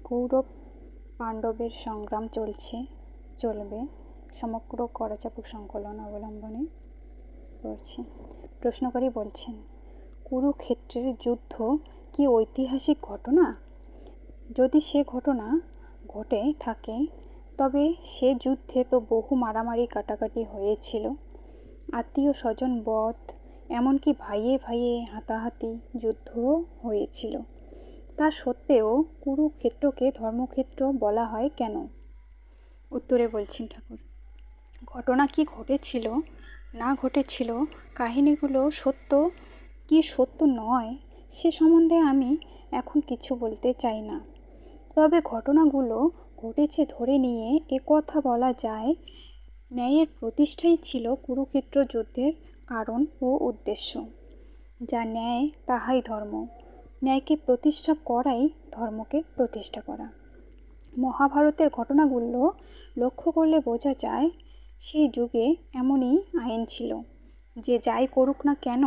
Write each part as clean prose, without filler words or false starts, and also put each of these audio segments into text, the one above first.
কৌরব পাণ্ডবের সংগ্রাম চলবে সমগ্র করাচাপক সংকলন অবলম্বনে করছি। প্রশ্নকারী বলছেন, কুরুক্ষেত্রের যুদ্ধ কি ঐতিহাসিক ঘটনা? যদি সে ঘটনা ঘটে থাকে তবে সে যুদ্ধে তো বহু মারামারি কাটাকাটি হয়েছিল, আত্মীয় স্বজন বধ, এমনকি ভাইয়ে ভাইয়ে হাতাহাতি যুদ্ধও হয়েছিল। তা সত্ত্বেও কুরুক্ষেত্রকে ধর্মক্ষেত্র বলা হয় কেন? উত্তরে বলছেন ঠাকুর, ঘটনা কি ঘটেছিল না ঘটেছিল, কাহিনীগুলো সত্য কি সত্য নয়, সে সম্বন্ধে আমি এখন কিছু বলতে চাই না। তবে ঘটনাগুলো ঘটেছে ধরে নিয়ে একথা বলা যায়, ন্যায়ের প্রতিষ্ঠাই ছিল কুরুক্ষেত্র যুদ্ধের কারণ ও উদ্দেশ্য। যা ন্যায় তাহাই ধর্ম, ন্যায়কে প্রতিষ্ঠা করাই ধর্মকে প্রতিষ্ঠা করা। মহাভারতের ঘটনাগুলো লক্ষ্য করলে বোঝা যায় সেই যুগে এমনই আইন ছিল যে যাই করুক না কেন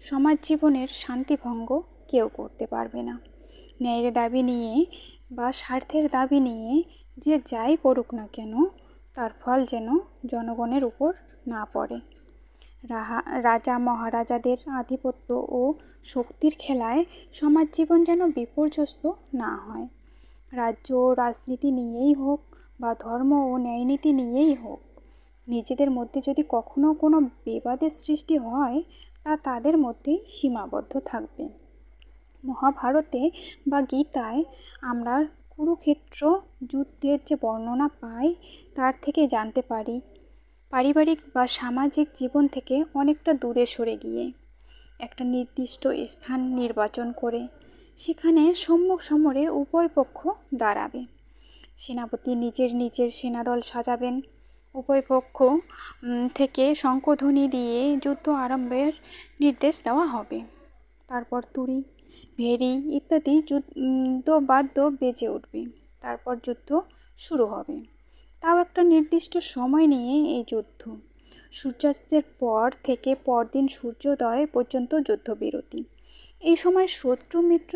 সমাজ জীবনের শান্তিভঙ্গ কেউ করতে পারবে না। ন্যায়ের দাবি নিয়ে বা স্বার্থের দাবি নিয়ে যে যাই করুক না কেন তার ফল যেন জনগণের উপর না পড়ে। রাজা মহারাজাদের আধিপত্য ও শক্তির খেলায় সমাজ জীবন যেন বিপর্যস্ত না হয়। রাজ্য ও রাজনীতি নিয়েই হোক বা ধর্ম ও ন্যায়নীতি নিয়েই হোক, নিজেদের মধ্যে যদি কখনো কোনো বিবাদের সৃষ্টি হয় তা তাদের মধ্যেই সীমাবদ্ধ থাকবে। মহাভারতে বা গীতায় আমরা কুরুক্ষেত্র যুদ্ধের যে বর্ণনা পাই তার থেকে জানতে পারি পারিবারিক বা সামাজিক জীবন থেকে অনেকটা দূরে সরে গিয়ে একটা নির্দিষ্ট স্থান নির্বাচন করে সেখানে সম্মুখ সমরে উভয় পক্ষ দাঁড়াবে। সেনাপতি নিজের সেনাদল সাজাবেন, উভয় পক্ষ থেকে শঙ্খধ্বনি দিয়ে যুদ্ধ আরম্ভের নির্দেশ দেওয়া হবে। তারপর তুড়ি, ভেরি ইত্যাদি বাদ্য বেজে উঠবে। তারপর যুদ্ধ শুরু হবে। তাও একটা নির্দিষ্ট সময় নিয়ে এই যুদ্ধ। সূর্যাস্তের পর থেকে পরদিন সূর্যোদয় পর্যন্ত যুদ্ধবিরতি। এই সময় শত্রু মিত্র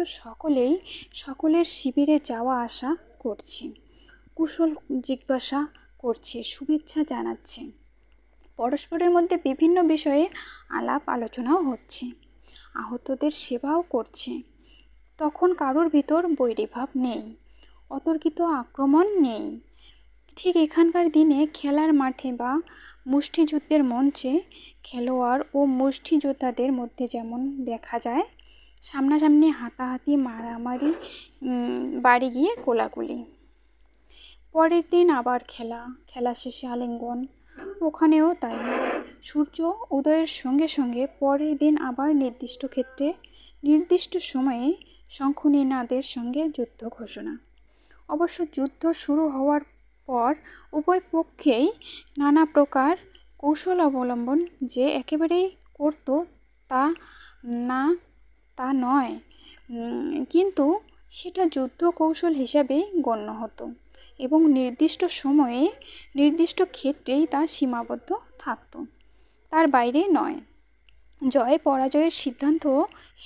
সকলের শিবিরে যাওয়া আসা করছে, কুশল জিজ্ঞাসা করছে, শুভেচ্ছা জানাচ্ছে, পরস্পরের মধ্যে বিভিন্ন বিষয়ে আলাপ আলোচনাও হচ্ছে, আহতদের সেবাও করছে। তখন কারোর ভিতর বৈরীভাব নেই, অতর্কিত আক্রমণ নেই। ঠিক এখানকার দিনে খেলার মাঠে বা মুষ্টিযুদ্ধের মঞ্চে খেলোয়াড় ও মুষ্টিযোদ্ধাদের মধ্যে যেমন দেখা যায় সামনাসামনি হাতাহাতি, মারামারি, বাড়ি গিয়ে কোলাকুলি। পরের দিন আবার খেলা শেষে আলিঙ্গন, ওখানেও তাই। সূর্য উদয়ের সঙ্গে সঙ্গে পরের দিন আবার নির্দিষ্ট ক্ষেত্রে নির্দিষ্ট সময়ে শঙ্খনিনাদের সঙ্গে যুদ্ধ ঘোষণা। অবশ্য যুদ্ধ শুরু হওয়ার পর উভয় পক্ষেই নানা প্রকার কৌশল অবলম্বন যে একেবারেই করত তা নয়, কিন্তু সেটা যুদ্ধ কৌশল হিসাবেই গণ্য হতো এবং নির্দিষ্ট সময়ে নির্দিষ্ট ক্ষেত্রেই তা সীমাবদ্ধ থাকত, তার বাইরে নয়। জয় পরাজয়ের সিদ্ধান্ত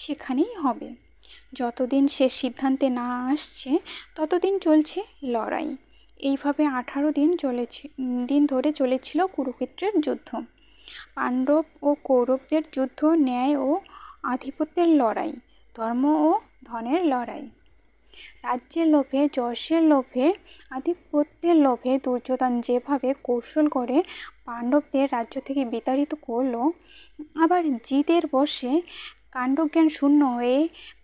সেখানেই হবে। যতদিন সে সিদ্ধান্তে না আসছে ততদিন চলছে লড়াই। এইভাবে 18 দিন ধরে চলেছিল কুরুক্ষেত্রের যুদ্ধ। পাণ্ডব ও কৌরবদের যুদ্ধ ন্যায় ও আধিপত্যের লড়াই, ধর্ম ও ধনের লড়াই। রাজ্যের লোভে, যশের লোভে, আধিপত্যের লোভে দুর্যোধন যেভাবে কৌশল করে পাণ্ডবদের রাজ্য থেকে বিতাড়িত করলো, আবার জিদের বশে কাণ্ডজ্ঞান শূন্য হয়ে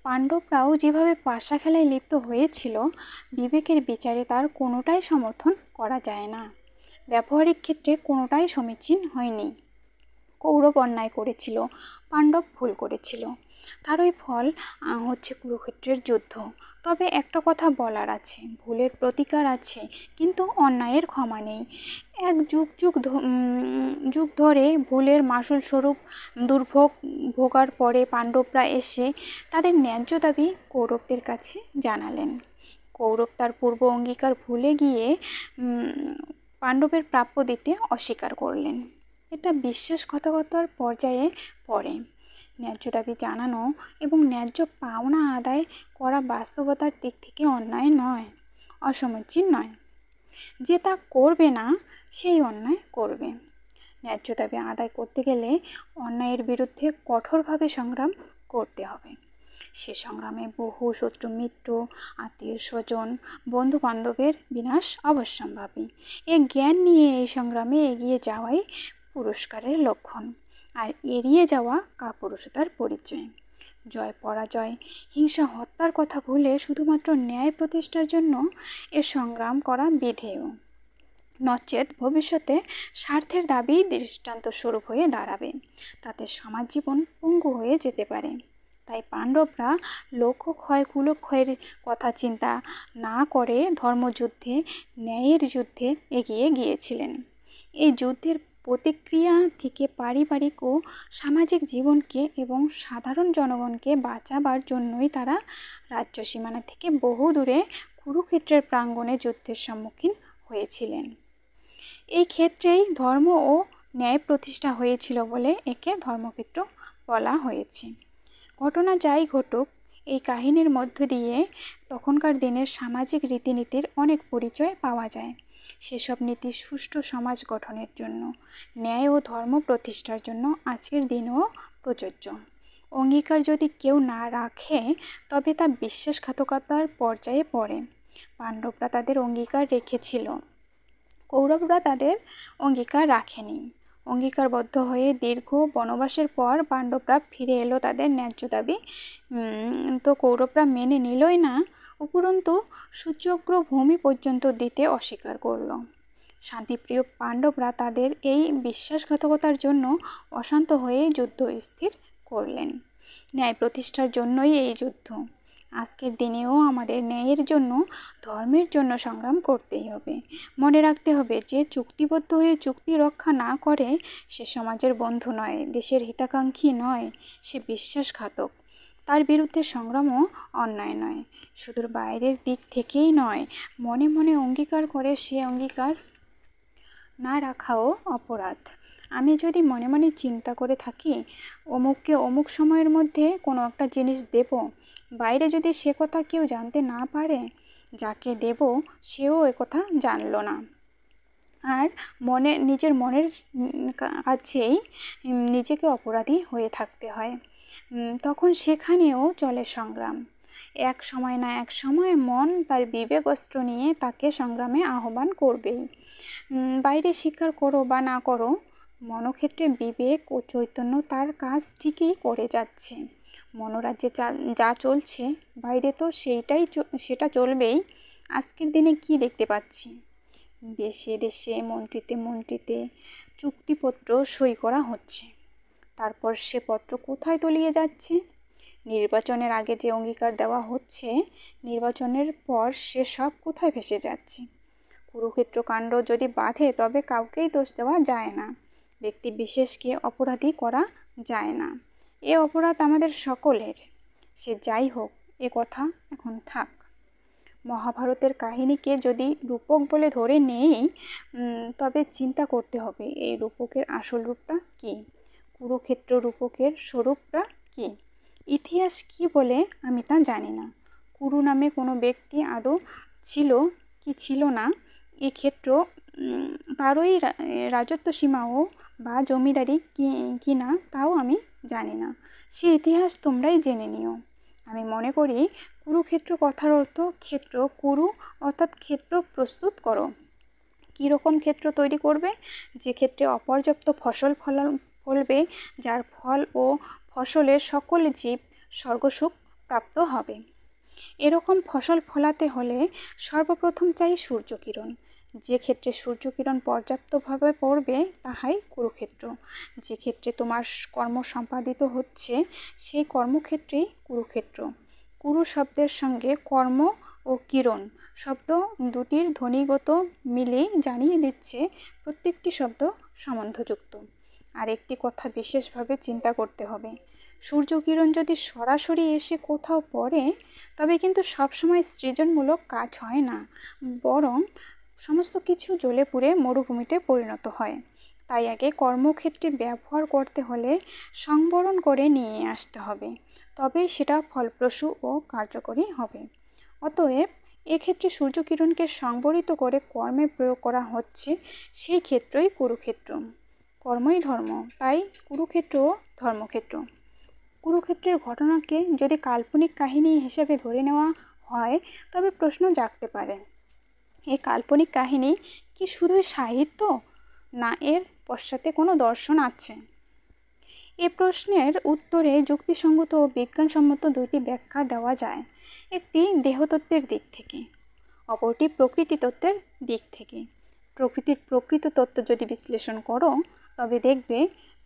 পাণ্ডবরাও যেভাবে পাশা খেলায় লিপ্ত হয়েছিল, বিবেকের বিচারে তার কোনোটাই সমর্থন করা যায় না। ব্যবহারিক ক্ষেত্রে কোনোটাই সমীচীন হয়নি। কৌরব অন্যায় করেছিল, পাণ্ডব ভুল করেছিল, তারই ফল হচ্ছে কুরুক্ষেত্রের যুদ্ধ। তবে একটা কথা বলার আছে, ভুলের প্রতিকার আছে কিন্তু অন্যায়ের ক্ষমা নেই। এক যুগ ধরে ভুলের মাসুল স্বরূপ দুর্ভোগ ভোগার পরে পাণ্ডবরা এসে তাদের ন্যায্য দাবি কৌরবদের কাছে জানালেন। কৌরব তার পূর্ব অঙ্গীকার ভুলে গিয়ে পাণ্ডবের প্রাপ্য দিতে অস্বীকার করলেন। এটা বিশ্বাসঘাতকতার পর্যায়ে পড়ে। ন্যায্য দাবি জানানো এবং ন্যায্য পাওনা আদায় করা বাস্তবতার দিক থেকে অন্যায় নয়, অসমীচীন নয়। যে তা করবে না সেই অন্যায় করবে। ন্যায্য দাবি আদায় করতে গেলে অন্যায়ের বিরুদ্ধে কঠোরভাবে সংগ্রাম করতে হবে। সে সংগ্রামে বহু শত্রু মিত্র, আত্মীয় স্বজন, বন্ধু বান্ধবের বিনাশ অবশ্যম্ভাবী। এই জ্ঞান নিয়ে এই সংগ্রামে এগিয়ে যাওয়াই পুরস্কারের লক্ষণ, আর এড়িয়ে যাওয়া কাপুরুষতার পরিচয়। জয় পরাজয়, হিংসা হত্যার কথা ভুলে শুধুমাত্র ন্যায় প্রতিষ্ঠার জন্য এ সংগ্রাম করা বিধেয়, নচেত ভবিষ্যতে স্বার্থের দাবি দৃষ্টান্তস্বরূপ হয়ে দাঁড়াবে। তাতে সমাজ জীবন পঙ্গু হয়ে যেতে পারে। তাই পাণ্ডবরা লোকক্ষয় কুলক্ষয়ের কথা চিন্তা না করে ধর্মযুদ্ধে, ন্যায়ের যুদ্ধে এগিয়ে গিয়েছিলেন। এই যুদ্ধের প্রতিক্রিয়া থেকে পারিবারিক ও সামাজিক জীবনকে এবং সাধারণ জনগণকে বাঁচাবার জন্যই তারা রাজ্য সীমানা থেকে বহু দূরে কুরুক্ষেত্রের প্রাঙ্গণে যুদ্ধের সম্মুখীন হয়েছিলেন। এই ক্ষেত্রেই ধর্ম ও ন্যায় প্রতিষ্ঠা হয়েছিল বলে একে ধর্মক্ষেত্র বলা হয়েছে। ঘটনা যাই ঘটুক, এই কাহিনীর মধ্য দিয়ে তখনকার দিনের সামাজিক রীতিনীতির অনেক পরিচয় পাওয়া যায়। সেসব নীতি সুষ্ঠু সমাজ গঠনের জন্য, ন্যায় ও ধর্ম প্রতিষ্ঠার জন্য আজকের দিনেও প্রযোজ্য। অঙ্গীকার যদি কেউ না রাখে তবে তা বিশ্বাসঘাতকতার পর্যায়ে পড়ে। পাণ্ডবরা তাদের অঙ্গীকার রেখেছিল, কৌরবরা তাদের অঙ্গীকার রাখেনি। অঙ্গীকারবদ্ধ হয়ে দীর্ঘ বনবাসের পর পাণ্ডবরা ফিরে এলো তাদের ন্যায্য দাবি, তো কৌরবরা মেনে নিলই না, উপরন্তু সূর্যগ্র ভূমি পর্যন্ত দিতে অস্বীকার করল। শান্তিপ্রিয় পাণ্ডবরা তাদের এই বিশ্বাসঘাতকতার জন্য অশান্ত হয়ে যুদ্ধ স্থির করলেন। ন্যায় প্রতিষ্ঠার জন্যই এই যুদ্ধ। আজকের দিনেও আমাদের ন্যায়ের জন্য, ধর্মের জন্য সংগ্রাম করতেই হবে। মনে রাখতে হবে, যে চুক্তিবদ্ধ হয়ে চুক্তি রক্ষা না করে সে সমাজের বন্ধু নয়, দেশের হিতাকাঙ্ক্ষী নয়, সে বিশ্বাসঘাতক। তার বিরুদ্ধে সংগ্রামও অন্যায় নয়। শুধু বাইরের দিক থেকেই নয়, মনে মনে অঙ্গীকার করে সে অঙ্গীকার না রাখাও অপরাধ। আমি যদি মনে মনে চিন্তা করে থাকি অমুককে অমুক সময়ের মধ্যে কোনো একটা জিনিস দেব, বাইরে যদি সে কথা কেউ জানতে না পারে, যাকে দেব সেও একথা জানলো না, আর নিজের মনের কাছেই নিজেকে অপরাধী হয়ে থাকতে হয়, তখন সেখানেও চলে সংগ্রাম। এক সময় না এক সময় মন তার বিবেক অস্ত্র নিয়ে তাকে সংগ্রামে আহ্বান করবেই। বাইরে স্বীকার করো বা না করো, মনক্ষেত্রে বিবেক ও চৈতন্য তার কাজ ঠিকই করে যাচ্ছে। মনোরাজ্যে যা চলছে বাইরে তো সেটা চলবেই। আজকের দিনে কি দেখতে পাচ্ছি, দেশে দেশে মন্ত্রীতে চুক্তিপত্র সই করা হচ্ছে, তারপর সে পত্র কোথায় তলিয়ে যাচ্ছে? নির্বাচনের আগে যে অঙ্গীকার দেওয়া হচ্ছে, নির্বাচনের পর সে সব কোথায় ভেসে যাচ্ছে? কুরুক্ষেত্র কাণ্ড যদি বাধে তবে কাউকেই দোষ দেওয়া যায় না, ব্যক্তি বিশেষকে অপরাধী করা যায় না। এ অপরাধ আমাদের সকলের। সে যাই হোক, এ কথা এখন থাক। মহাভারতের কাহিনীকে যদি রূপক বলে ধরে নেই, তবে চিন্তা করতে হবে এই রূপকের আসল রূপটা কী, কুরুক্ষেত্র রূপকের স্বরূপটা কী। ইতিহাস কি বলে আমি তা জানি না। কুরু নামে কোনো ব্যক্তি আদৌ ছিল কি ছিল না, এক্ষেত্র তারই রাজত্ব সীমাও বা জমিদারি কি না তাও আমি জানি না। সে ইতিহাস তোমরাই জেনে নিও। আমি মনে করি কুরুক্ষেত্র কথার অর্থ ক্ষেত্র, কুরু অর্থাৎ ক্ষেত্র প্রস্তুত করো। কীরকম ক্ষেত্র তৈরি করবে? যে ক্ষেত্রে অপর্যাপ্ত ফসল ফলবে, যার ফল ও ফসলের সকল জীব স্বর্গসুখ প্রাপ্ত হবে। এরকম ফসল ফলাতে হলে সর্বপ্রথম চাই সূর্যকিরণ। যে ক্ষেত্রে সূর্যকিরণ পর্যাপ্তভাবে পড়বে তাহাই কুরুক্ষেত্র। যে ক্ষেত্রে তোমার কর্ম সম্পাদিত হচ্ছে সেই কর্মক্ষেত্রেই কুরুক্ষেত্র। কুরু শব্দের সঙ্গে কর্ম ও কিরণ শব্দ দুটির ধ্বনিগত মিলেই জানিয়ে দিচ্ছে প্রত্যেকটি শব্দ সম্বন্ধযুক্ত। আর একটি কথা বিশেষভাবে চিন্তা করতে হবে, সূর্যকিরণ যদি সরাসরি এসে কোথাও পড়ে তবে কিন্তু সবসময় সৃজনমূলক কাজ হয় না, বরং সমস্ত কিছু জ্বলে পুড়ে মরুভূমিতে পরিণত হয়। তাই আগে কর্মক্ষেত্রে ব্যবহার করতে হলে সংবরণ করে নিয়ে আসতে হবে, তবেই সেটা ফলপ্রসূ ও কার্যকরী হবে। অতএব এক্ষেত্রে সূর্যকিরণকে সংবরিত করে কর্মে প্রয়োগ করা হচ্ছে, সেই ক্ষেত্রই কুরুক্ষেত্র। কর্মই ধর্ম, তাই কুরুক্ষেত্র ধর্মক্ষেত্র। কুরুক্ষেত্রের ঘটনাকে যদি কাল্পনিক কাহিনী হিসেবে ধরে নেওয়া হয় তবে প্রশ্ন জাগতে পারে, এই কাল্পনিক কাহিনী কি শুধুই সাহিত্য, না এর পশ্চাতে কোনো দর্শন আছে? এ প্রশ্নের উত্তরে যুক্তিসঙ্গত ও বিজ্ঞানসম্মত দুইটি ব্যাখ্যা দেওয়া যায়। একটি দেহতত্ত্বের দিক থেকে, অপরটি প্রকৃতি তত্ত্বের দিক থেকে। প্রকৃতির প্রকৃত তত্ত্ব যদি বিশ্লেষণ করো তবে দেখবে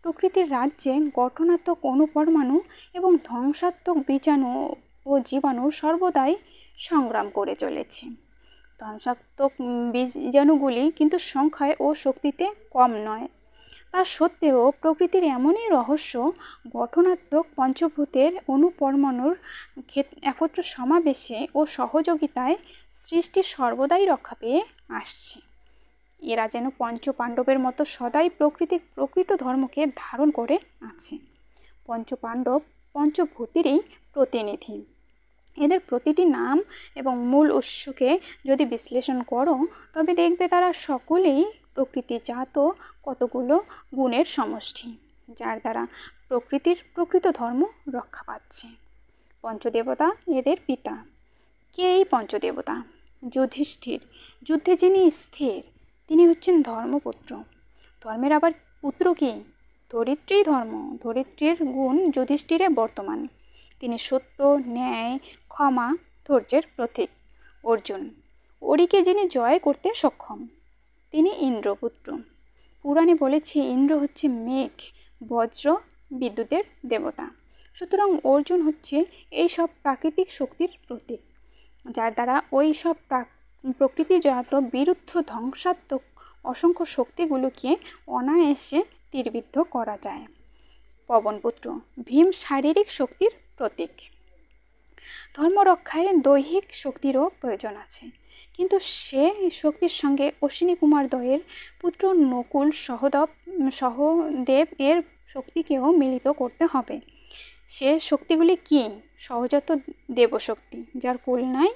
প্রকৃতির রাজ্যে গঠনাত্মক অণুপরমাণু এবং ধ্বংসাত্মক বীজাণু ও জীবাণু সর্বদাই সংগ্রাম করে চলেছে। ধ্বংসাত্মক বীজাণুগুলি কিন্তু সংখ্যায় ও শক্তিতে কম নয়। তা সত্ত্বেও প্রকৃতির এমনই রহস্য, গঠনাত্মক পঞ্চভূতের অণুপরমাণুর একত্র সমাবেশে ও সহযোগিতায় সৃষ্টি সর্বদাই রক্ষা পেয়ে আসছে। এরা যেন পঞ্চপাণ্ডবের মতো সদাই প্রকৃতির প্রকৃত ধর্মকে ধারণ করে আছে। পঞ্চপাণ্ডব পঞ্চভূতেরই প্রতিনিধি। এদের প্রতিটি নাম এবং মূল উৎসকে যদি বিশ্লেষণ করো তবে দেখবে তারা সকলেই প্রকৃতিজাত কতগুলো গুণের সমষ্টি, যার দ্বারা প্রকৃতির প্রকৃত ধর্ম রক্ষা পাচ্ছে। পঞ্চদেবতা এদের পিতা। কে এই পঞ্চদেবতা? যুধিষ্ঠির, যুদ্ধে যিনি স্থির, তিনি হচ্ছেন ধর্মপুত্র। ধর্মের আবার পুত্র কি? ধরিত্রী ধর্ম। ধরিত্রীর গুণ যুধিষ্ঠিরে বর্তমান। তিনি সত্য, ন্যায়, ক্ষমা, ধৈর্যের প্রতীক। অর্জুন, অরিকে যিনি জয় করতে সক্ষম, তিনি ইন্দ্রপুত্র। পুরাণে বলেছে ইন্দ্র হচ্ছে মেঘ, বজ্র, বিদ্যুতের দেবতা। সুতরাং অর্জুন হচ্ছে এই সব প্রাকৃতিক শক্তির প্রতীক, যার দ্বারা ওই সব প্রকৃতিজাত বিরুদ্ধ ধ্বংসাত্মক অসংখ্য শক্তিগুলোকে অনায়াসে তীরবিদ্ধ করা যায়। পবনপুত্র, ভীম শারীরিক শক্তির প্রতীক। ধর্মরক্ষায় দৈহিক শক্তিরও প্রয়োজন আছে, কিন্তু সে শক্তির সঙ্গে অশ্বিনী কুমার দ্বয়ের পুত্র নকুল সহদেব এর শক্তিকেও মিলিত করতে হবে। সে শক্তিগুলি কি? সহজাত দেবশক্তি, যার কুল নাই,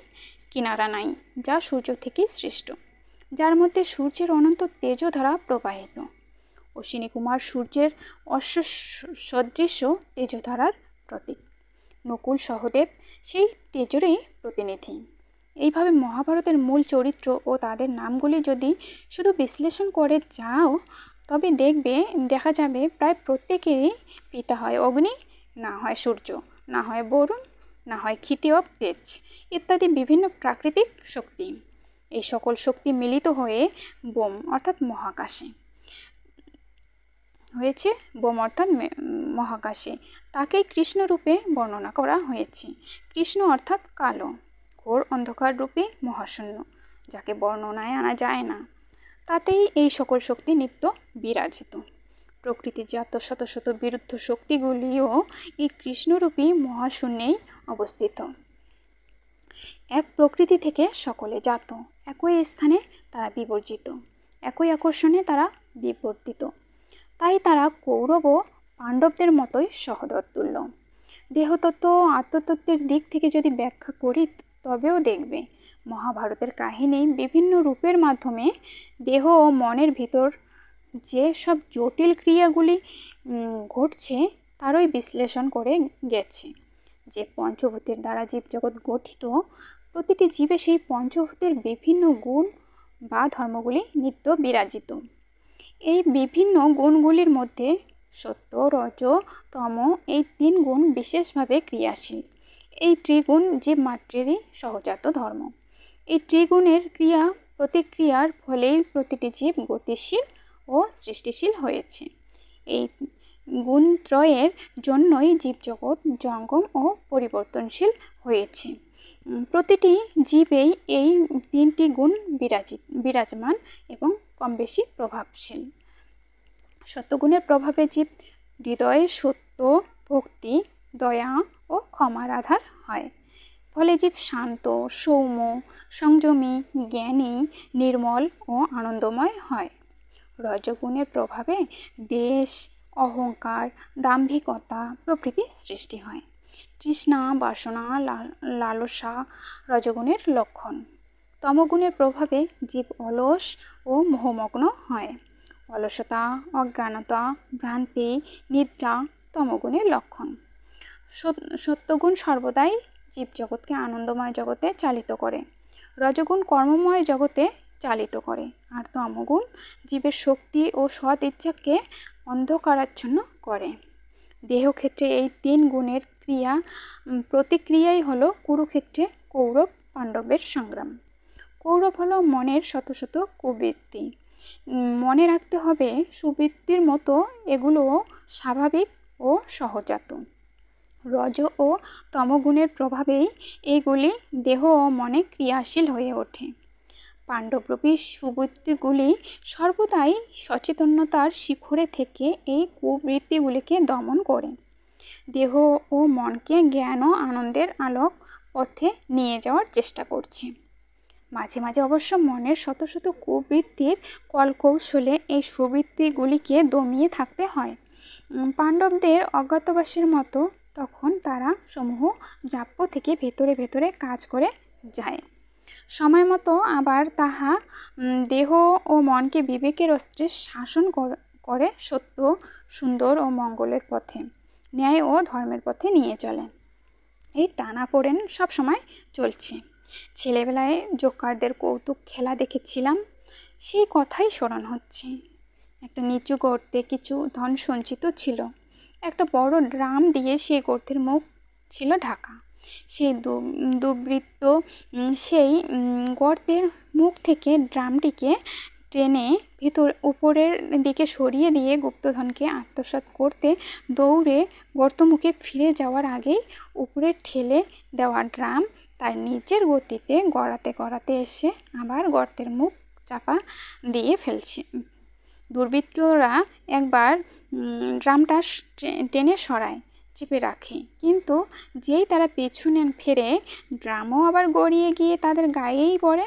কিনারা নাই, যা সূর্য থেকেই সৃষ্ট, যার মধ্যে সূর্যের অনন্ত তেজধারা প্রবাহিত। অশ্বিনী কুমার সূর্যের অশ্বসদৃশ তেজধারার প্রতীক। নকুল সহদেব সেই তেজেরই প্রতিনিধি। এইভাবে মহাভারতের মূল চরিত্র ও তাদের নামগুলি যদি শুধু বিশ্লেষণ করে যাও তবে দেখা যাবে প্রায় প্রত্যেকেরই পিতা হয় অগ্নি, না হয় সূর্য, না হয় বরুণ, না হয় ক্ষিতিয়ব তেজ ইত্যাদি বিভিন্ন প্রাকৃতিক শক্তি। এই সকল শক্তি মিলিত হয়ে বোম অর্থাৎ মহাকাশে হয়েছে। বোম অর্থাৎ মহাকাশে তাকেই কৃষ্ণ রূপে বর্ণনা করা হয়েছে। কৃষ্ণ অর্থাৎ কালো, ঘোর অন্ধকার রূপে মহাশূন্য, যাকে বর্ণনায় আনা যায় না। তাতেই এই সকল শক্তি নিত্য বিরাজিত। প্রকৃতিজাত শত শত বিরুদ্ধ শক্তিগুলিও এই কৃষ্ণরূপী মহাশূন্যেই অবস্থিত। এক প্রকৃতি থেকে সকলে জাত, একই স্থানে তারা বিবর্জিত, একই আকর্ষণে তারা বিবর্তিত। তাই তারা কৌরব ও পাণ্ডবদের মতোই সহোদরতুল্য। দেহতত্ত্ব ও আত্মতত্ত্বের দিক থেকে যদি ব্যাখ্যা করি তবেও দেখবে মহাভারতের কাহিনী বিভিন্ন রূপের মাধ্যমে দেহ ও মনের ভিতর যে সব জটিল ক্রিয়াগুলি ঘটছে তারই বিশ্লেষণ করে গেছে। যে পঞ্চভূতের দ্বারা জীবজগৎ গঠিত, প্রতিটি জীবে সেই পঞ্চভূতের বিভিন্ন গুণ বা ধর্মগুলি নিত্য বিরাজিত। এই বিভিন্ন গুণগুলির মধ্যে সত্য, রজ, তম এই তিন গুণ বিশেষভাবে ক্রিয়াশীল। এই ত্রিগুণ জীবমাত্রেরই সহজাত ধর্ম। এই ত্রিগুণের ক্রিয়া প্রতিক্রিয়ার ফলেই প্রতিটি জীব গতিশীল ও সৃষ্টিশীল হয়েছে। এই গুণত্রয়ের জন্যই জীবজগৎ জঙ্গম ও পরিবর্তনশীল হয়েছে। প্রতিটি জীবেই এই তিনটি গুণ বিরাজমান এবং কম বেশি প্রভাবশীল। সত্যগুণের প্রভাবে জীব হৃদয়ে সত্য, ভক্তি, দয়া ও ক্ষমার আধার হয়। ফলে জীব শান্ত, সৌম্য, সংযমী, জ্ঞানী, নির্মল ও আনন্দময় হয়। রজগুণের প্রভাবে দেশ, অহংকার, দাম্ভিকতা প্রভৃতি সৃষ্টি হয়। তৃষ্ণা, বাসনা, লালসা রজগুণের লক্ষণ। তমগুণের প্রভাবে জীব অলস ও মোহমগ্ন হয়। অলসতা, অজ্ঞানতা, ভ্রান্তি, নিদ্রা তমগুণের লক্ষণ। সত্যগুণ সর্বদাই জীবজগৎকে আনন্দময় জগতে চালিত করে। রজগুণ কর্মময় জগতে চালিত করে, আর তমগুণ জীবের শক্তি ও সৎ ইচ্ছাকে অন্ধকারাচ্ছন্ন করে। দেহক্ষেত্রে এই 3 গুণের প্রতিক্রিয়াই হলো কুরুক্ষেত্রে কৌরব পাণ্ডবের সংগ্রাম। কৌরব হলো মনের শত শত কুবৃত্তি। মনে রাখতে হবে সুবৃত্তির মতো এগুলোও স্বাভাবিক ও সহজাত। রজ ও তমগুণের প্রভাবেই এইগুলি দেহ ও মনে ক্রিয়াশীল হয়ে ওঠে। পাণ্ডবরূপী সুবৃত্তিগুলি সর্বদাই সচেতনতার শিখরে থেকে এই কুবৃত্তিগুলিকে দমন করে দেহ ও মনকে জ্ঞান ও আনন্দের আলোক পথে নিয়ে যাওয়ার চেষ্টা করছে। মাঝে মাঝে অবশ্য মনের শত শত কুবৃত্তির কলকৌশলে এই সুবৃত্তিগুলিকে দমিয়ে থাকতে হয়। পাণ্ডবদের অজ্ঞাতবাসের মতো তখন তারা সমূহ জাপ্য থেকে ভেতরে ভেতরে কাজ করে যায়। সময় মতো আবার তাহা দেহ ও মনকে বিবেকের অস্ত্রে শাসন করে সত্য, সুন্দর ও মঙ্গলের পথে, ন্যায় ও ধর্মের পথে নিয়ে চলে। এই টানাপোড়েন সবসময় চলছে। ছেলেবেলায় জোকারদের কৌতুক খেলা দেখেছিলাম, সেই কথাই স্মরণ হচ্ছে। একটা নিচু গর্তে কিছু ধন সঞ্চিত ছিল। একটা বড় ড্রাম দিয়ে সেই গর্তের মুখ ছিল ঢাকা। সেই দুর্বৃত্ত সেই গর্তের মুখ থেকে ড্রামটিকে টেনে উপরের দিকে সরিয়ে দিয়ে গুপ্তধনকে আত্মসাৎ করতে দৌড়ে গর্তমুখে ফিরে যাওয়ার আগেই উপরে ঠেলে দেওয়া ড্রাম তার নিজের গতিতে গড়াতে গড়াতে এসে আবার গর্তের মুখ চাপা দিয়ে ফেলছে। দুর্বৃত্তরা একবার ড্রামটা টেনে সরায়, চেপে রাখে, কিন্তু যেই তারা পেছনে ফেরে ড্রামও আবার গড়িয়ে গিয়ে তাদের গায়েই পড়ে।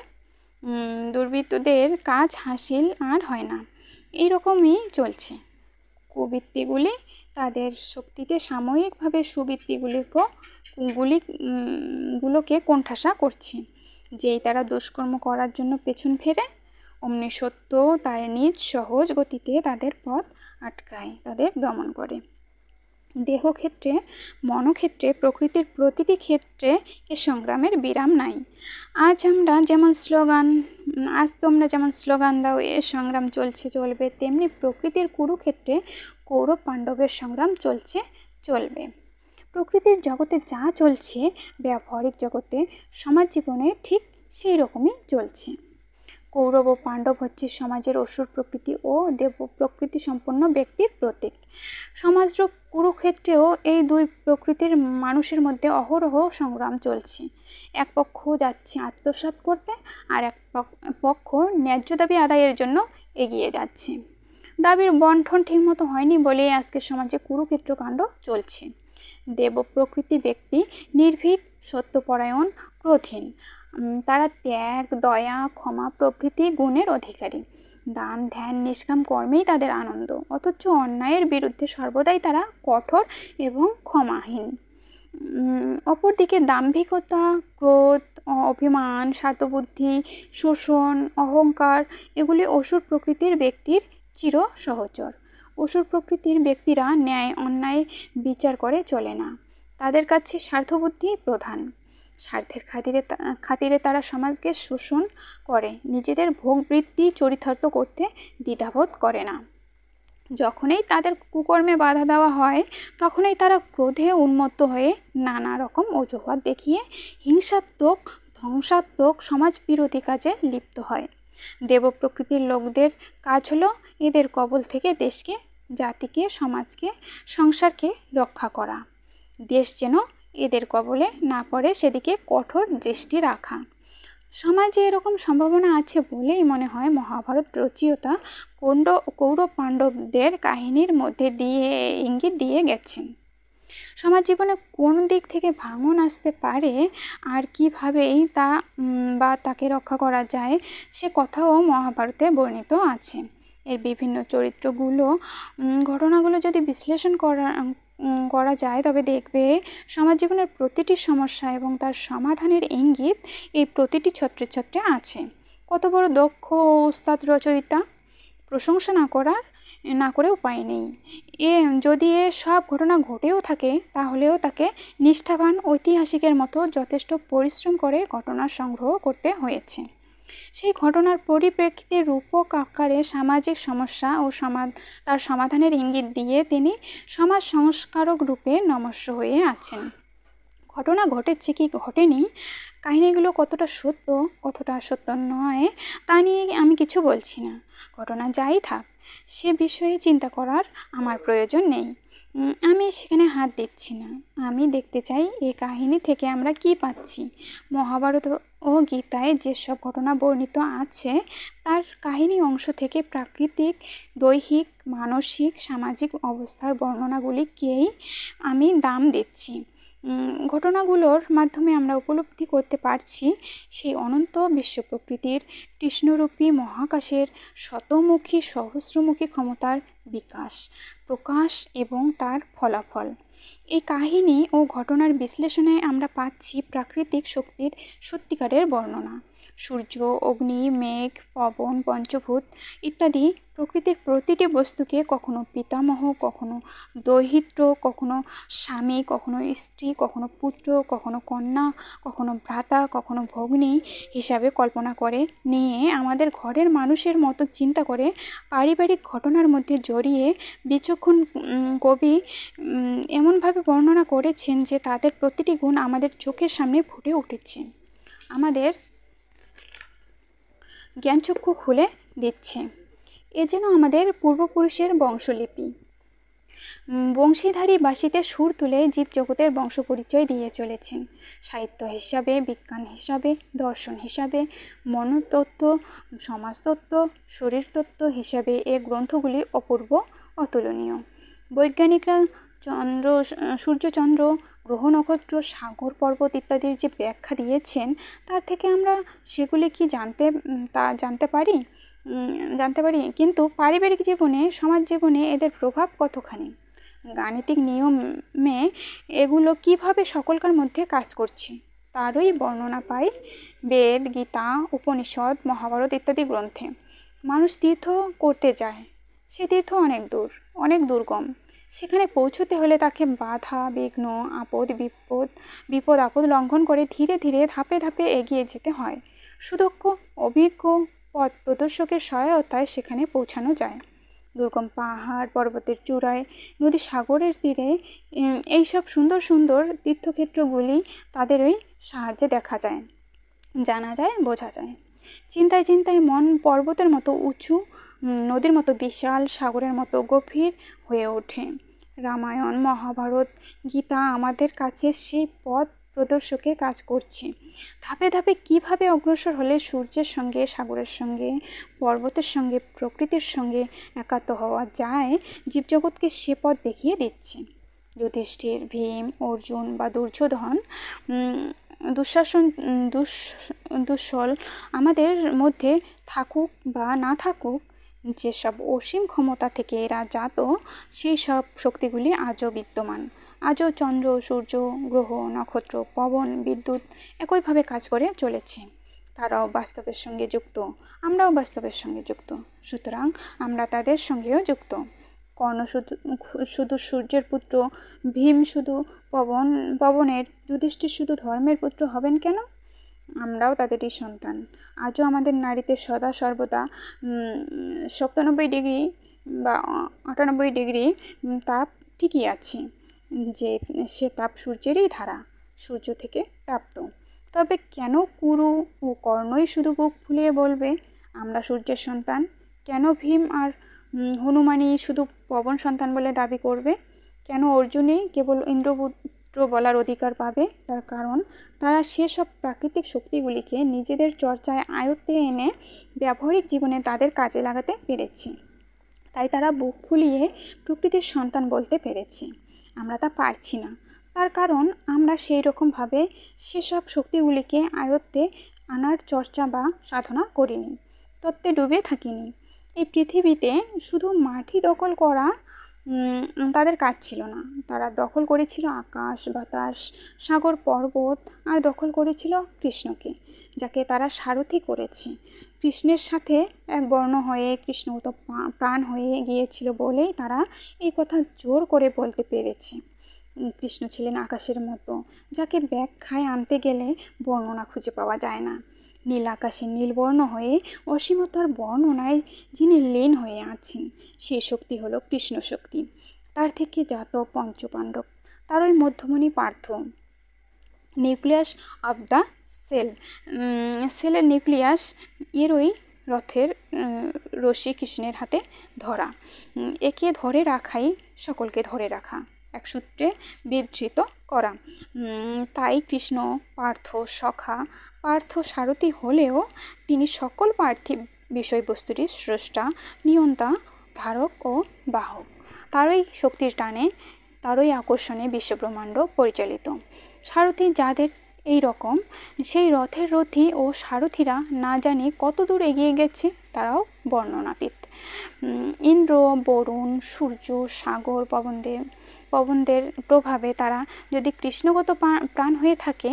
দুর্বৃত্তদের কাজ হাসিল আর হয় না। এইরকমই চলছে। কুবৃত্তিগুলি তাদের শক্তিতে সাময়িকভাবে সুবৃত্তিগুলোকে কোণঠাসা করছে। যেই তারা দুষ্কর্ম করার জন্য পেছন ফেরে, অমনি সত্য তার নিজ সহজ গতিতে তাদের পথ আটকায়, তাদের দমন করে। দেহক্ষেত্রে, মনক্ষেত্রে, প্রকৃতির প্রতিটি ক্ষেত্রে এ সংগ্রামের বিরাম নাই। আজ তোমরা যেমন স্লোগান দাও এ সংগ্রাম চলছে চলবে, তেমনি প্রকৃতির কুরুক্ষেত্রে কৌরব পাণ্ডবের সংগ্রাম চলছে চলবে। প্রকৃতির জগতে যা চলছে ব্যবহারিক জগতে, সমাজ জীবনে ঠিক সেই রকমই চলছে। কৌরব ও পাণ্ডব হচ্ছে সমাজের অসুর প্রকৃতি ও দেব প্রকৃতি সম্পন্ন ব্যক্তির প্রতীক। সমাজরূপ কুরুক্ষেত্রেও এই 2 প্রকৃতির মানুষের মধ্যে অহরহ সংগ্রাম চলছে। এক পক্ষ যাচ্ছে আত্মসাৎ করতে, আর এক পক্ষ ন্যায্য দাবি আদায়ের জন্য এগিয়ে যাচ্ছে। দাবির বণ্টন ঠিকমতো হয়নি বলেই আজকের সমাজে কুরুক্ষেত্র কাণ্ড চলছে। দেব প্রকৃতি ব্যক্তি নির্ভীক, সত্যপরায়ণ, ক্রোধহীন। তারা ত্যাগ, দয়া, ক্ষমা প্রভৃতি গুণের অধিকারী। দান, ধ্যান, নিষ্কাম কর্মেই তাদের আনন্দ, অথচ অন্যায়ের বিরুদ্ধে সর্বদাই তারা কঠোর এবং ক্ষমাহীন। অপরদিকে দাম্ভিকতা, ক্রোধ, অভিমান, স্বার্থবুদ্ধি, শোষণ, অহংকার এগুলি অসুর প্রকৃতির ব্যক্তির চির সহচর। অসুর প্রকৃতির ব্যক্তিরা ন্যায় অন্যায় বিচার করে চলে না। তাদের কাছে স্বার্থবুদ্ধি প্রধান। স্বার্থের খাতিরে তারা সমাজকে শোষণ করে, নিজেদের ভোগবৃত্তি চরিতার্থ করতে দ্বিধাবোধ করে না। যখনই তাদের কুকর্মে বাধা দেওয়া হয়, তখনই তারা ক্রোধে উন্মত্ত হয়ে নানা রকম অজুহাত দেখিয়ে হিংসাত্মক, ধ্বংসাত্মক, সমাজ বিরোধী কাজে লিপ্ত হয়। দেব প্রকৃতির লোকদের কাজ হলো এদের কবল থেকে দেশকে, জাতিকে, সমাজকে, সংসারকে রক্ষা করা। দেশ যেন এদের কবলে না পড়ে সেদিকে কঠোর দৃষ্টি রাখা। সমাজে এরকম সম্ভাবনা আছে বলেই মনে হয় মহাভারত রচয়িতা কৌরব পাণ্ডবদের কাহিনীর মধ্যে দিয়ে ইঙ্গিত দিয়ে গেছেন। সমাজ জীবনে কোন দিক থেকে ভাঙন আসতে পারে আর কীভাবেই তাকে রক্ষা করা যায় সে কথাও মহাভারতে বর্ণিত আছে। এর বিভিন্ন চরিত্রগুলো, ঘটনাগুলো যদি বিশ্লেষণ করা যায় তবে দেখবে সমাজ জীবনের প্রতিটি সমস্যা এবং তার সমাধানের ইঙ্গিত এই প্রতিটি ছত্রে ছত্রে আছে। কত বড় দক্ষ ও উস্তাদ রচয়িতা, প্রশংসা না করে উপায় নেই। যদি সব ঘটনা ঘটেও থাকে তাহলেও তাকে নিষ্ঠাবান ঐতিহাসিকের মতো যথেষ্ট পরিশ্রম করে ঘটনা সংগ্রহ করতে হয়েছে। সেই ঘটনার পরিপ্রেক্ষিতে রূপক আকারে সামাজিক সমস্যা ও তার সমাধানের ইঙ্গিত দিয়ে তিনি সমাজ সংস্কারক রূপে নমস্য হয়ে আছেন। ঘটনা ঘটেছে কি ঘটেনি, কাহিনীগুলো কতটা সত্য কতটা সত্য নয় তা নিয়ে আমি কিছু বলছি না। ঘটনা যাই থাক, সে বিষয়ে চিন্তা করার আমার প্রয়োজন নেই। আমি সেখানে হাত দিচ্ছি না। আমি দেখতে চাই এই কাহিনী থেকে আমরা কি পাচ্ছি। মহাভারত ও গীতায় যেসব ঘটনা বর্ণিত আছে তার কাহিনী অংশ থেকে প্রাকৃতিক, দৈহিক, মানসিক, সামাজিক অবস্থার বর্ণনাগুলিকেই আমি দাম দিচ্ছি। ঘটনাগুলোর মাধ্যমে আমরা উপলব্ধি করতে পারছি সেই অনন্ত বিশ্ব প্রকৃতির কৃষ্ণরূপী মহাকাশের শতমুখী সহস্রমুখী ক্ষমতার বিকাশ, প্রকাশ এবং তার ফলাফল। এই কাহিনী ও ঘটনার বিশ্লেষণে আমরা পাচ্ছি প্রাকৃতিক শক্তির সত্যিকারের বর্ণনা। সূর্য, অগ্নি, মেঘ, পবন, পঞ্চভূত ইত্যাদি প্রকৃতির প্রতিটি বস্তুকে কখনো পিতামহ, কখনো দৌহিত্র, কখনো স্বামী, কখনো স্ত্রী, কখনো পুত্র, কখনো কন্যা, কখনো ভ্রাতা, কখনো ভগ্নী হিসাবে কল্পনা করে নিয়ে আমাদের ঘরের মানুষের মতো চিন্তা করে পারিবারিক ঘটনার মধ্যে জড়িয়ে বিচক্ষণ কবি এমনভাবে বর্ণনা করেছেন যে তাদের প্রতিটি গুণ আমাদের চোখের সামনে ফুটে উঠেছে, আমাদের জ্ঞানচক্ষু খুলে দিচ্ছে। এ যেন আমাদের পূর্বপুরুষের বংশলিপি। বংশীধারী বাঁশিতে সুর তুলে জীবজগতের বংশ পরিচয় দিয়ে চলেছেন। সাহিত্য হিসাবে, বিজ্ঞান হিসাবে, দর্শন হিসাবে, মনতত্ত্ব, সমাজতত্ত্ব, শরীরতত্ত্ব হিসাবে এ গ্রন্থগুলি অপূর্ব, অতুলনীয়। বৈজ্ঞানিকরা সূর্যচন্দ্র, গ্রহ নক্ষত্র, সাগর পর্বত ইত্যাদির যে ব্যাখ্যা দিয়েছেন তার থেকে আমরা সেগুলি কি জানতে পারি, কিন্তু পারিবারিক জীবনে, সমাজ জীবনে এদের প্রভাব কতখানি? গাণিতিক নিয়মে এগুলো কিভাবে সকলকার মধ্যে কাজ করছে তারই বর্ণনা পাই বেদ, গীতা, উপনিষদ, মহাভারত ইত্যাদি গ্রন্থে। মানুষ তীর্থ করতে যায়, সে তীর্থ অনেক দুর্গম। সেখানে পৌঁছতে হলে তাকে বাধা, বিঘ্ন, বিপদ আপদ লঙ্ঘন করে ধীরে ধীরে ধাপে ধাপে এগিয়ে যেতে হয়। সুদক্ষ অভিজ্ঞ পথ প্রদর্শকের সহায়তায় সেখানে পৌঁছানো যায়। দুর্গম পাহাড়, পর্বতের চূড়ায়, নদী, সাগরের তীরে এইসব সুন্দর সুন্দর তীর্থক্ষেত্রগুলি তাদেরই সাহায্যে দেখা যায়, জানা যায়, বোঝা যায়। চিন্তায় চিন্তায় মন পর্বতের মতো উঁচু, নদীর মতো বিশাল, সাগরের মতো গভীর হয়ে ওঠে। রামায়ণ, মহাভারত, গীতা আমাদের কাছে সেই পথ প্রদর্শকের কাজ করছে। ধাপে ধাপে কিভাবে অগ্রসর হলে সূর্যের সঙ্গে, সাগরের সঙ্গে, পর্বতের সঙ্গে, প্রকৃতির সঙ্গে একাত্ম হওয়া যায়, জীবজগৎকে সে পথ দেখিয়ে দিচ্ছে। যুধিষ্ঠির, ভীম, অর্জুন বা দুর্যোধন, দুঃশল আমাদের মধ্যে থাকুক বা না থাকুক, যেসব অসীম ক্ষমতা থেকে এরা জাত সেই সব শক্তিগুলি আজও বিদ্যমান। আজও চন্দ্র, সূর্য, গ্রহ, নক্ষত্র, পবন, বিদ্যুৎ একইভাবে কাজ করে চলেছে। তারাও বাস্তবের সঙ্গে যুক্ত, আমরাও বাস্তবের সঙ্গে যুক্ত, সুতরাং আমরা তাদের সঙ্গেও যুক্ত। কর্ণ শুধু সূর্যের পুত্র, ভীম শুধু পবনের, যুধিষ্ঠির শুধু ধর্মের পুত্র হবেন কেন? আমরাও তাদেরই সন্তান। আজও আমাদের নারীতে সদা সর্বদা 97 ডিগ্রি বা 98 ডিগ্রি তাপ ঠিকই আছে, যে সে তাপ সূর্যেরই ধারা, সূর্য থেকে প্রাপ্ত। তবে কেন কুরু ও কর্ণই শুধু বুক ফুলিয়ে বলবে আমরা সূর্যের সন্তান? কেন ভীম আর হনুমানই শুধু পবন সন্তান বলে দাবি করবে? কেন অর্জুনই কেবল ইন্দ্রপুত্র বলার অধিকার পাবে? তার কারণ তারা সেসব প্রাকৃতিক শক্তিগুলিকে নিজেদের চর্চায় আয়ত্তে এনে ব্যবহারিক জীবনে তাদের কাজে লাগাতে পেরেছে। তাই তারা বুক ফুলিয়ে প্রকৃতির সন্তান বলতে পেরেছে। আমরা তা পারছি না। তার কারণ আমরা সেই রকমভাবে সেসব শক্তিগুলিকে আয়ত্তে আনার চর্চা বা সাধনা করিনি, তত্ত্বে ডুবে থাকিনি। এই পৃথিবীতে শুধু মাটি দখল করা তাদের কাজ ছিল না। তারা দখল করেছিল আকাশ, বাতাস, সাগর, পর্বত, আর দখল করেছিল কৃষ্ণকে, যাকে তারা সারথি করেছে। কৃষ্ণের সাথে এক বর্ণ হয়ে কৃষ্ণ তো প্রাণ হয়ে গিয়েছিল বলেই তারা এই কথা জোর করে বলতে পেরেছে। কৃষ্ণ ছিলেন আকাশের মতো, যাকে ব্যাখ্যায় আনতে গেলে বর্ণনা খুঁজে পাওয়া যায় না। নীল আকাশে নীলবর্ণ হয়ে অসীমতার বর্ণনায় যিনি লীন হয়ে আছেন, সেই শক্তি হলো কৃষ্ণ শক্তি। তার থেকে জাত পঞ্চপাণ্ডব, তারই মধ্যমণি পার্থ। নিউক্লিয়াস অফ দ্য সেলের নিউক্লিয়াস এরই রথের রশি কৃষ্ণের হাতে ধরা। একে ধরে রাখাই সকলকে ধরে রাখা, এক সূত্রে বিধৃত করা। তাই কৃষ্ণ পার্থ সখা, পার্থ সারথি হলেও তিনি সকল পার্থিব বিষয়বস্তুরই স্রষ্টা, নিয়ন্তা, ধারক ও বাহক। তারই শক্তির টানে, তারই আকর্ষণে বিশ্বব্রহ্মাণ্ড পরিচালিত। সারথি যাদের এই রকম, সেই রথের রথী ও সারথিরা না জানি কত দূর এগিয়ে গেছে, তারাও বর্ণনাতীত। ইন্দ্র, বরুণ, সূর্য, সাগর, পবনদের প্রভাবে তারা যদি কৃষ্ণগত প্রাণ হয়ে থাকে,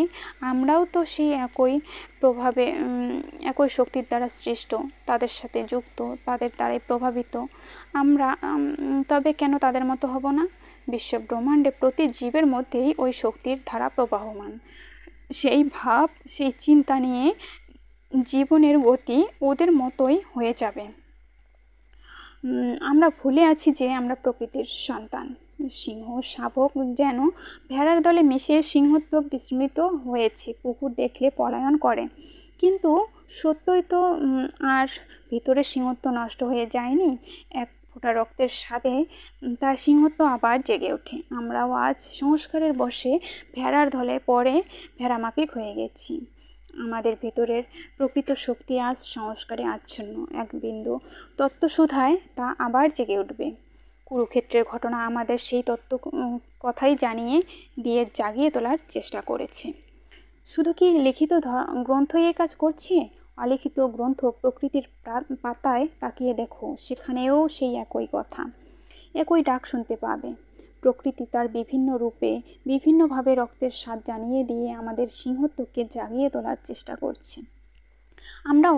আমরাও তো সেই একই প্রভাবে, একই শক্তির দ্বারা সৃষ্ট, তাদের সাথে যুক্ত, তাদের দ্বারাই প্রভাবিত। আমরা তবে কেন তাদের মতো হব না? বিশ্বব্রহ্মাণ্ডে প্রতি জীবের মধ্যেই ওই শক্তির ধারা প্রবাহমান। সেই ভাব, সেই চিন্তা নিয়ে জীবনের গতি ওদের মতোই হয়ে যাবে। আমরা ভুলে আছি যে আমরা প্রকৃতির সন্তান। সিংহ শাবক যেন ভেড়ার দলে মিশে সিংহত্ব বিস্মৃত হয়েছে, কুকুর দেখলে পলায়ন করে, কিন্তু সত্যই তো আর ভিতরের সিংহত্ব নষ্ট হয়ে যায়নি। এক ফোঁটা রক্তের স্বাদে তার সিংহত্ব আবার জেগে ওঠে। আমরাও আজ সংস্কারের বশে ভেড়ার দলে পড়ে ভেড়ামাফিক হয়ে গেছি। আমাদের ভেতরের প্রকৃত শক্তি আজ সংস্কারে আচ্ছন্ন। এক বিন্দু তত্ত্বসুধায় তা আবার জেগে উঠবে। কুরুক্ষেত্রের ঘটনা আমাদের সেই তত্ত্ব কথাই জানিয়ে দিয়ে জাগিয়ে তোলার চেষ্টা করেছে। শুধু কি লিখিত গ্রন্থই এই কাজ করছে? অলিখিত গ্রন্থ প্রকৃতির পাতায় তাকিয়ে দেখো, সেখানেও সেই একই কথা, একই ডাক শুনতে পাবে। প্রকৃতি তার বিভিন্ন রূপে বিভিন্নভাবে রক্তের স্বাদ জানিয়ে দিয়ে আমাদের সিংহত্বকে জাগিয়ে তোলার চেষ্টা করছে। আমরা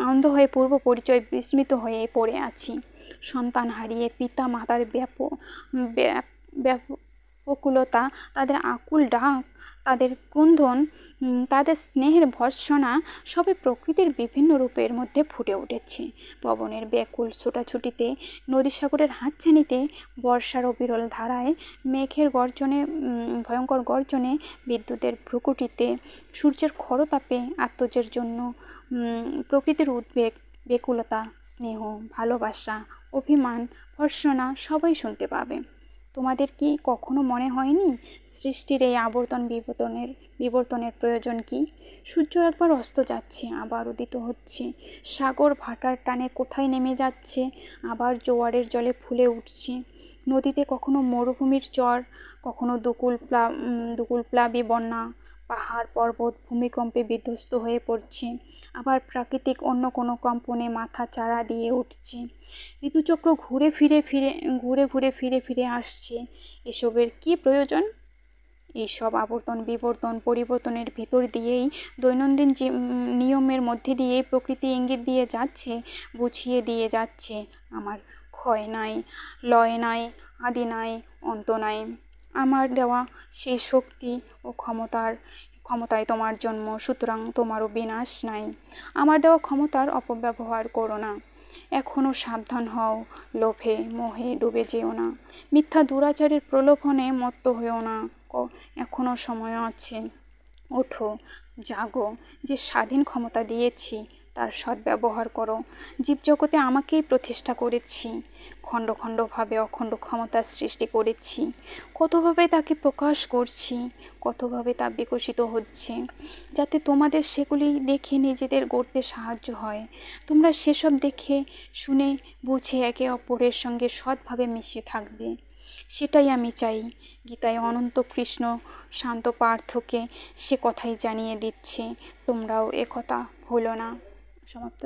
অন্ধ হয়ে পূর্ব পরিচয় বিস্মৃত হয়ে পড়ে আছি। সন্তান হারিয়ে পিতা মাতার ব্যাকুলতা, তাদের আকুল ডাক, তাদের ক্রন্দন, তাদের স্নেহের ভর্ৎসনা সবই প্রকৃতির বিভিন্ন রূপের মধ্যে ফুটে উঠেছে। পবনের ব্যাকুল ছোটাছুটিতে, নদী সাগরের হাতছানিতে, বর্ষার অবিরল ধারায়, মেঘের গর্জনে, ভয়ঙ্কর গর্জনে, বিদ্যুতের ভ্রুকুটিতে, সূর্যের খরতাপে, আত্মজের জন্য প্রকৃতির উদ্বেগ, ব্যাকুলতা, স্নেহ, ভালোবাসা, অভিমান, ভর্ৎসনা সবই শুনতে পাবে। তোমাদের কি কখনো মনে হয়নি সৃষ্টির এই বিবর্তনের প্রয়োজন কি? সূর্য একবার অস্ত যাচ্ছে, আবার উদিত হচ্ছে। সাগর ভাটার টানে কোথায় নেমে যাচ্ছে, আবার জোয়ারের জলে ফুলে উঠছে। নদীতে কখনো মরুভূমির চর, কখনো দুকুলপ্লাবী বন্যা, পাহাড় পর্বত ভূমিকম্পে বিধ্বস্ত হয়ে পড়ছে, আবার প্রাকৃতিক অন্য কোনো কম্পনে মাথা চাড়া দিয়ে উঠছে। ঋতুচক্র ঘুরে ফিরে আসছে। এসবের কি প্রয়োজন? এইসব আবর্তন বিবর্তন পরিবর্তনের ভিতর দিয়েই, দৈনন্দিন নিয়মের মধ্যে দিয়ে প্রকৃতি ইঙ্গিত দিয়ে যাচ্ছে, বুঝিয়ে দিয়ে যাচ্ছে, আমার ক্ষয় নাই, লয় নাই, আদি নাই, অন্ত নাই। আমার দেওয়া সেই শক্তি ও ক্ষমতায় তোমার জন্ম, সুতরাং তোমারও বিনাশ নাই। আমার দেওয়া ক্ষমতার অপব্যবহার করো না। এখনও সাবধান হও, লোভে মোহে ডুবে যেও না, মিথ্যা দুরাচারের প্রলোভনে মত্ত হয়েও না। এখনও সময় আছে, ওঠো, জাগো। যে স্বাধীন ক্ষমতা দিয়েছি তার সদ্ব্যবহার করো। জীবজগতে আমাকেই প্রতিষ্ঠা করেছি, খণ্ড খণ্ডভাবে অখণ্ড ক্ষমতার সৃষ্টি করেছি। কতভাবে তাকে প্রকাশ করছি, কতভাবে তা বিকশিত হচ্ছে, যাতে তোমাদের সেগুলি দেখে নিজেদের গড়তে সাহায্য হয়। তোমরা সেসব দেখে শুনে বুঝে একে অপরের সঙ্গে সৎভাবে মিশে থাকবে, সেটাই আমি চাই। গীতায় অনন্ত কৃষ্ণ শান্ত পার্থকে সে কথাই জানিয়ে দিচ্ছে। তোমরাও একথা ভুলো না। সমাপ্ত।